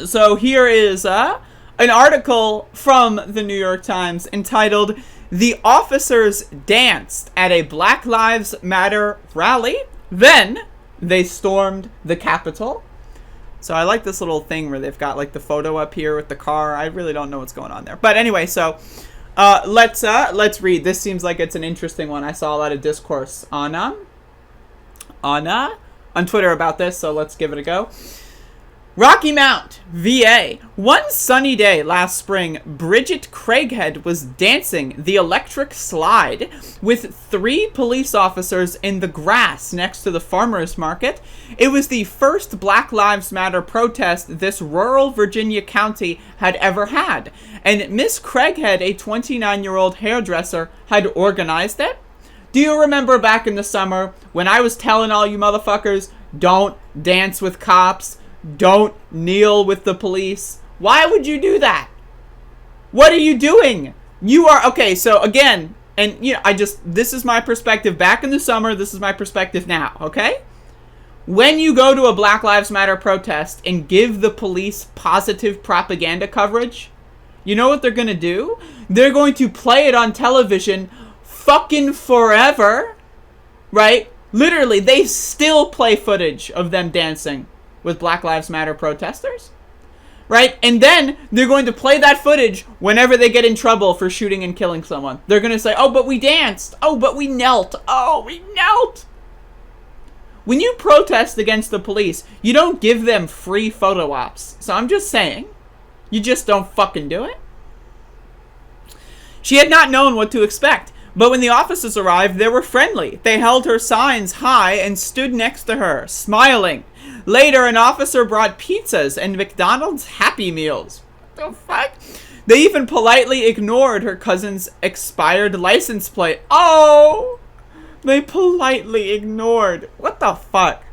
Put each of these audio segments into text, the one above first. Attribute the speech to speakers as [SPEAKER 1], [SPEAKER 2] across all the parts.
[SPEAKER 1] So here is an article from the New York Times entitled, "The Officers Danced at a Black Lives Matter Rally, Then They Stormed the Capitol." So I like this little thing where they've got like the photo up here with the car. I really don't know what's going on there. But anyway, so let's read. This seems like it's an interesting one. I saw a lot of discourse on Twitter about this, so let's give it a go. Rocky Mount, VA. One sunny day last spring, Bridget Craighead was dancing the electric slide with 3 police officers in the grass next to the farmers market. It was the first Black Lives Matter protest this rural Virginia county had ever had, and Miss Craighead, a 29-year-old hairdresser, had organized it. Do you remember back in the summer when I was telling all you motherfuckers, don't dance with cops, don't kneel with the police? Why would you do that? What are you doing? You are, okay, so again, and you know, this is my perspective back in the summer, this is my perspective now, okay? When you go to a Black Lives Matter protest and give the police positive propaganda coverage, you know what they're gonna do? They're going to play it on television fucking forever, right? Literally, they still play footage of them dancing with Black Lives Matter protesters, right? And then they're going to play that footage whenever they get in trouble for shooting and killing someone. They're going to say, oh, but we danced. Oh, but we knelt. Oh, we knelt. When you protest against the police, you don't give them free photo ops. So I'm just saying, you just don't fucking do it. She had not known what to expect. But when the officers arrived, they were friendly. They held her signs high and stood next to her, smiling. Later, an officer brought pizzas and McDonald's Happy Meals. What the fuck? They even politely ignored her cousin's expired license plate. Oh! They politely ignored. What the fuck?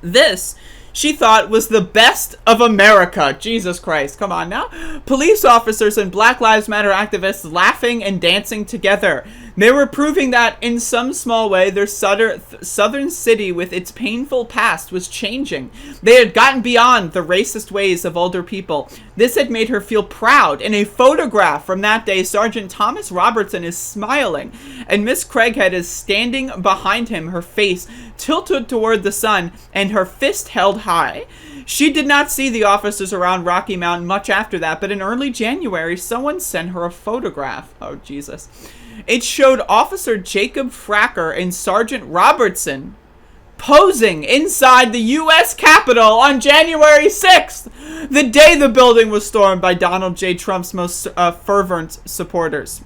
[SPEAKER 1] This, she thought, was the best of America. Jesus Christ, come on now. Police officers and Black Lives Matter activists laughing and dancing together. They were proving that, in some small way, their southern city with its painful past was changing. They had gotten beyond the racist ways of older people. This had made her feel proud. In a photograph from that day, Sergeant Thomas Robertson is smiling, and Miss Craighead is standing behind him, her face tilted toward the sun, and her fist held high. She did not see the officers around Rocky Mountain much after that, but in early January, someone sent her a photograph. Oh, Jesus. It showed Officer Jacob Fracker and Sergeant Robertson posing inside the U.S. Capitol on January 6th, the day the building was stormed by Donald J. Trump's most fervent supporters.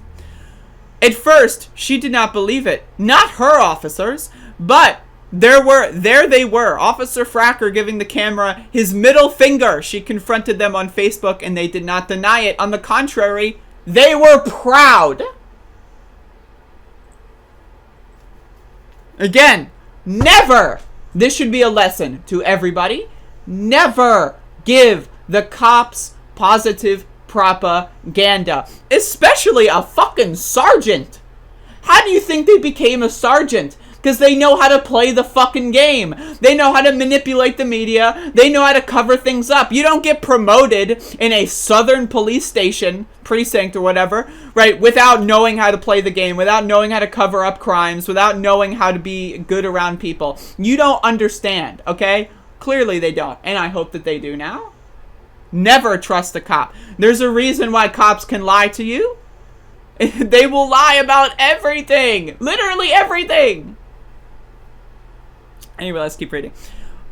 [SPEAKER 1] At first, she did not believe it. Not her officers, but there they were. Officer Fracker giving the camera his middle finger. She confronted them on Facebook, and they did not deny it. On the contrary, they were proud. Again, never, this should be a lesson to everybody, never give the cops positive propaganda, especially a fucking sergeant. How do you think they became a sergeant? Because they know how to play the fucking game. They know how to manipulate the media. They know how to cover things up. You don't get promoted in a southern police station, precinct or whatever, right, without knowing how to play the game, without knowing how to cover up crimes, without knowing how to be good around people. You don't understand, okay? Clearly they don't, and I hope that they do now. Never trust a cop. There's a reason why cops can lie to you. They will lie about everything. Literally everything. Anyway, let's keep reading.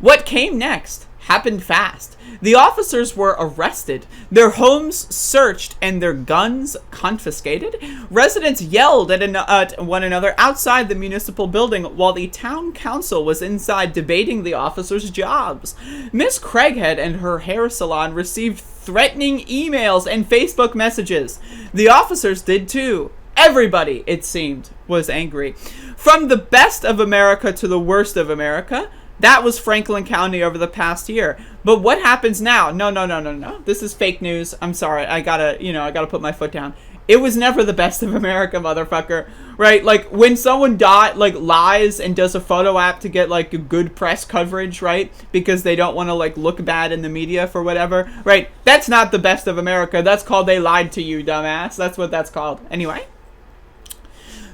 [SPEAKER 1] What came next happened fast. The officers were arrested, their homes searched, and their guns confiscated. Residents yelled at one another outside the municipal building while the town council was inside debating the officers' jobs. Miss Craighead and her hair salon received threatening emails and Facebook messages. The officers did too. Everybody, it seemed, was angry. From the best of America to the worst of America, that was Franklin County over the past year. But what happens now? No. This is fake news. I'm sorry. I gotta put my foot down. it was never the best of America, motherfucker. Right? Like, when someone lies and does a photo app to get, like, a good press coverage, right? Because they don't want to, like, look bad in the media for whatever, right? That's not the best of America. That's called they lied to you, dumbass. That's what that's called. Anyway.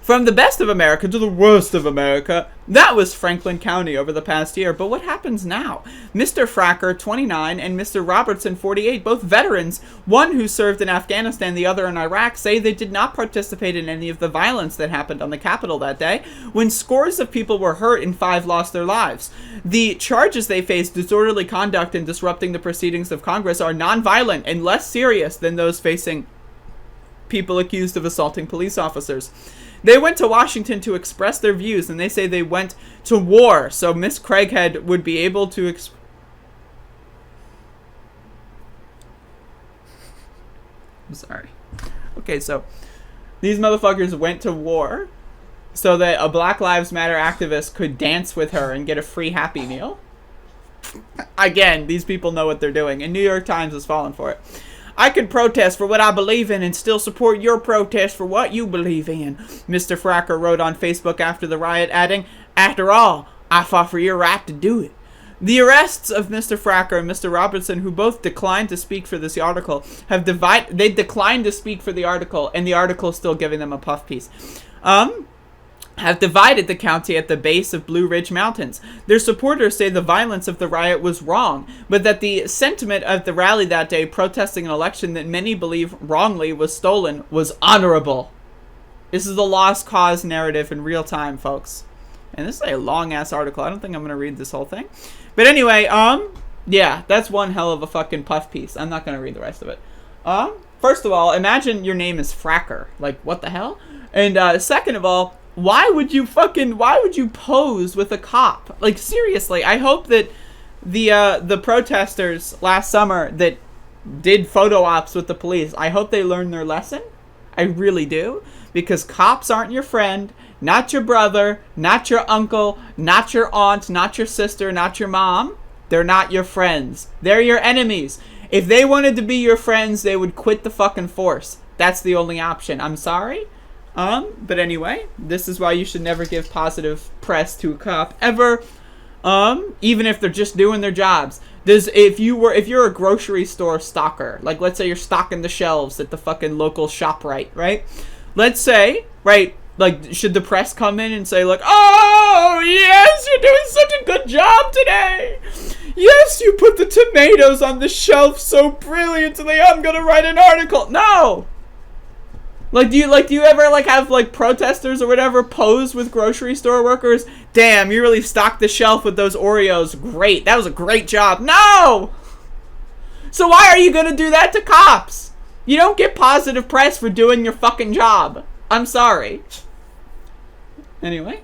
[SPEAKER 1] From the best of America to the worst of America, that was Franklin County over the past year. But what happens now? Mr. Fracker, 29, and Mr. Robertson, 48, both veterans, one who served in Afghanistan, the other in Iraq, say they did not participate in any of the violence that happened on the Capitol that day, when scores of people were hurt and 5 lost their lives. The charges they face, disorderly conduct and disrupting the proceedings of Congress, are nonviolent and less serious than those facing people accused of assaulting police officers. They went to Washington to express their views, and they say they went to war, so Miss Craighead would be able to I'm sorry. Okay, so these motherfuckers went to war so that a Black Lives Matter activist could dance with her and get a free Happy Meal. Again, these people know what they're doing, and New York Times has fallen for it. I can protest for what I believe in and still support your protest for what you believe in, Mr. Fracker wrote on Facebook after the riot, adding, after all, I fought for your right to do it. The arrests of Mr. Fracker and Mr. Robertson, who both declined to speak for this article, they declined to speak for the article, and the article is still giving them a puff piece. Have divided the county at the base of Blue Ridge Mountains. Their supporters say the violence of the riot was wrong, but that the sentiment of the rally that day protesting an election that many believe wrongly was stolen was honorable. This is the lost cause narrative in real time, folks. And this is a long-ass article. I don't think I'm going to read this whole thing. But anyway, yeah, that's one hell of a fucking puff piece. I'm not going to read the rest of it. First of all, imagine your name is Fracker. Like, what the hell? And second of all, why would you pose with a cop? Like, seriously, I hope that the protesters last summer that did photo ops with the police, I hope they learned their lesson. I really do. Because cops aren't your friend, not your brother, not your uncle, not your aunt, not your sister, not your mom. They're not your friends. They're your enemies. If they wanted to be your friends, they would quit the fucking force. That's the only option. I'm sorry. But anyway, this is why you should never give positive press to a cop ever. Even if they're just doing their jobs. If you're a grocery store stalker, like let's say you're stocking the shelves at the fucking local ShopRite, right? Let's say, right, like should the press come in and say like, oh yes, you're doing such a good job today. Yes, you put the tomatoes on the shelf so brilliantly. I'm gonna write an article. No. Like, do you ever, like, have, like, protesters or whatever pose with grocery store workers? Damn, you really stocked the shelf with those Oreos. Great. That was a great job. No! So why are you gonna do that to cops? You don't get positive press for doing your fucking job. I'm sorry. Anyway.